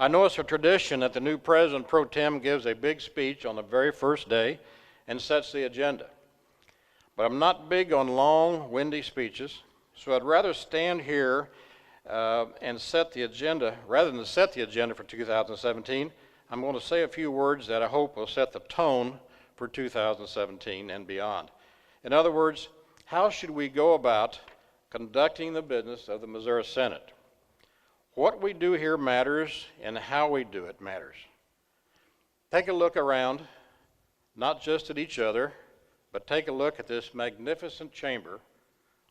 I know it's a tradition that the new president pro tem gives a big speech on the very first day and sets the agenda. But I'm not big on long, windy speeches, so I'd rather stand here and set the agenda, rather than set the agenda for 2017, I'm going to say a few words that I hope will set the tone for 2017 and beyond. In other words, how should we go about conducting the business of the Missouri Senate? What we do here matters, and how we do it matters. Take a look around, not just at each other, but take a look at this magnificent chamber,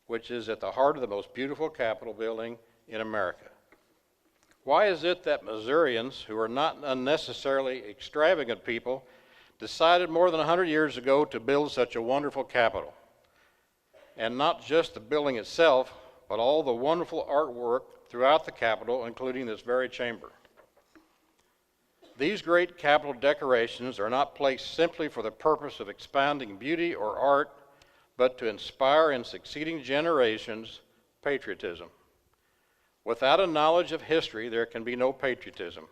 which is at the heart of the most beautiful Capitol building in America. Why is it that Missourians, who are not unnecessarily extravagant people, decided more than 100 years ago to build such a wonderful Capitol? And not just the building itself, but all the wonderful artwork throughout the Capitol, including this very chamber. These great Capitol decorations are not placed simply for the purpose of expounding beauty or art, but to inspire in succeeding generations patriotism. Without a knowledge of history, there can be no patriotism.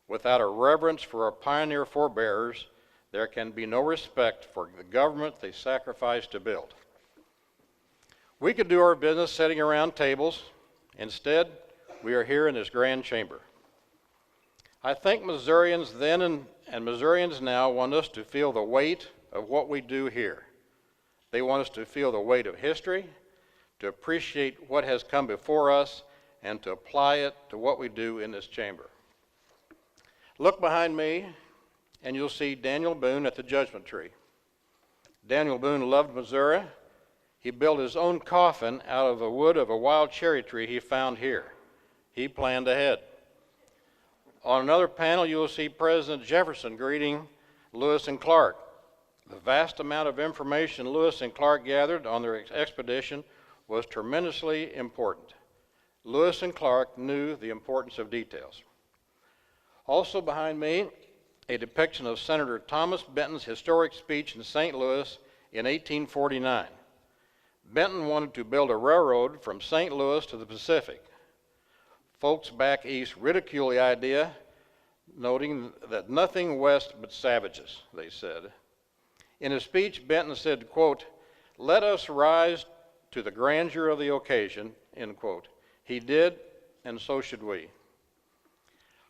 Without a reverence for our pioneer forebears, there can be no respect for the government they sacrificed to build. We could do our business sitting around tables. Instead, we are here in this grand chamber. I think Missourians then and Missourians now want us to feel the weight of what we do here. They want us to feel the weight of history, to appreciate what has come before us, and to apply it to what we do in this chamber. Look behind me, and you'll see Daniel Boone at the Judgment Tree. Daniel Boone loved Missouri. He built his own coffin out of the wood of a wild cherry tree he found here. He planned ahead. On another panel, you will see President Jefferson greeting Lewis and Clark. The vast amount of information Lewis and Clark gathered on their expedition was tremendously important. Lewis and Clark knew the importance of details. Also behind me, a depiction of Senator Thomas Benton's historic speech in St. Louis in 1849. Benton wanted to build a railroad from St. Louis to the Pacific. Folks back east ridicule the idea, noting that nothing west but savages, they said. In his speech, Benton said, quote, "Let us rise to the grandeur of the occasion," end quote. He did, and so should we.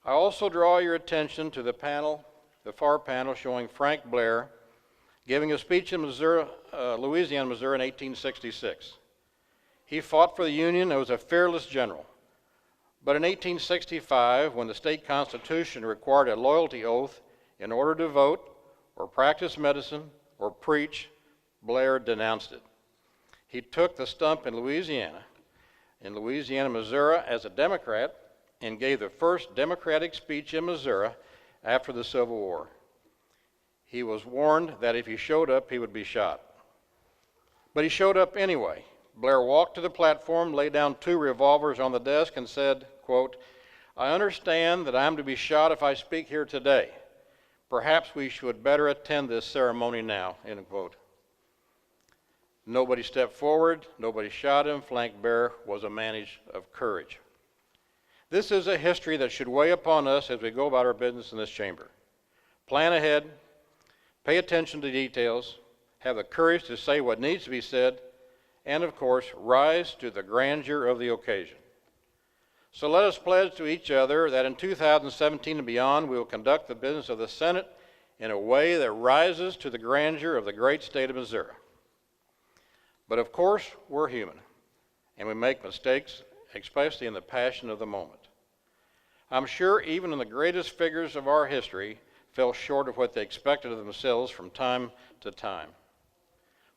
I also draw your attention to the panel, the far panel, showing Frank Blair giving a speech in Louisiana, Missouri in 1866. He fought for the Union and was a fearless general. But in 1865, when the state constitution required a loyalty oath in order to vote or practice medicine or preach, Blair denounced it. He took the stump in Louisiana, Missouri, as a Democrat, and gave the first Democratic speech in Missouri after the Civil War. He was warned that if he showed up, he would be shot. But he showed up anyway. Blair walked to the platform, laid down 2 revolvers on the desk, and said, quote, "I understand that I am to be shot if I speak here today. Perhaps we should better attend this ceremony now," end quote. Nobody stepped forward, nobody shot him. Frank Blair was a man of courage. This is a history that should weigh upon us as we go about our business in this chamber. Plan ahead, pay attention to details, have the courage to say what needs to be said, and of course, rise to the grandeur of the occasion. So let us pledge to each other that in 2017 and beyond, we will conduct the business of the Senate in a way that rises to the grandeur of the great state of Missouri. But of course, we're human, and we make mistakes, especially in the passion of the moment. I'm sure even the greatest figures of our history fell short of what they expected of themselves from time to time.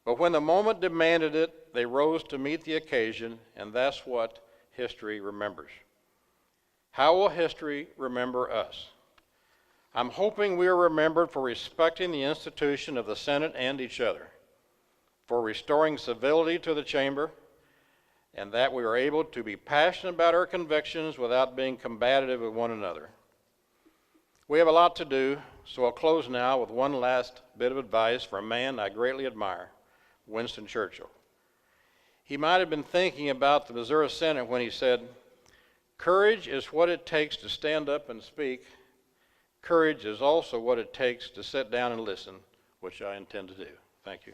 But when the moment demanded it, they rose to meet the occasion, and that's what history remembers. How will history remember us? I'm hoping we are remembered for respecting the institution of the Senate and each other, for restoring civility to the chamber, and that we are able to be passionate about our convictions without being combative with one another. We have a lot to do, so I'll close now with one last bit of advice from a man I greatly admire, Winston Churchill. He might have been thinking about the Missouri Senate when he said, Courage is what it takes to stand up and speak. Courage is also what it takes to sit down and listen, which I intend to do. Thank you.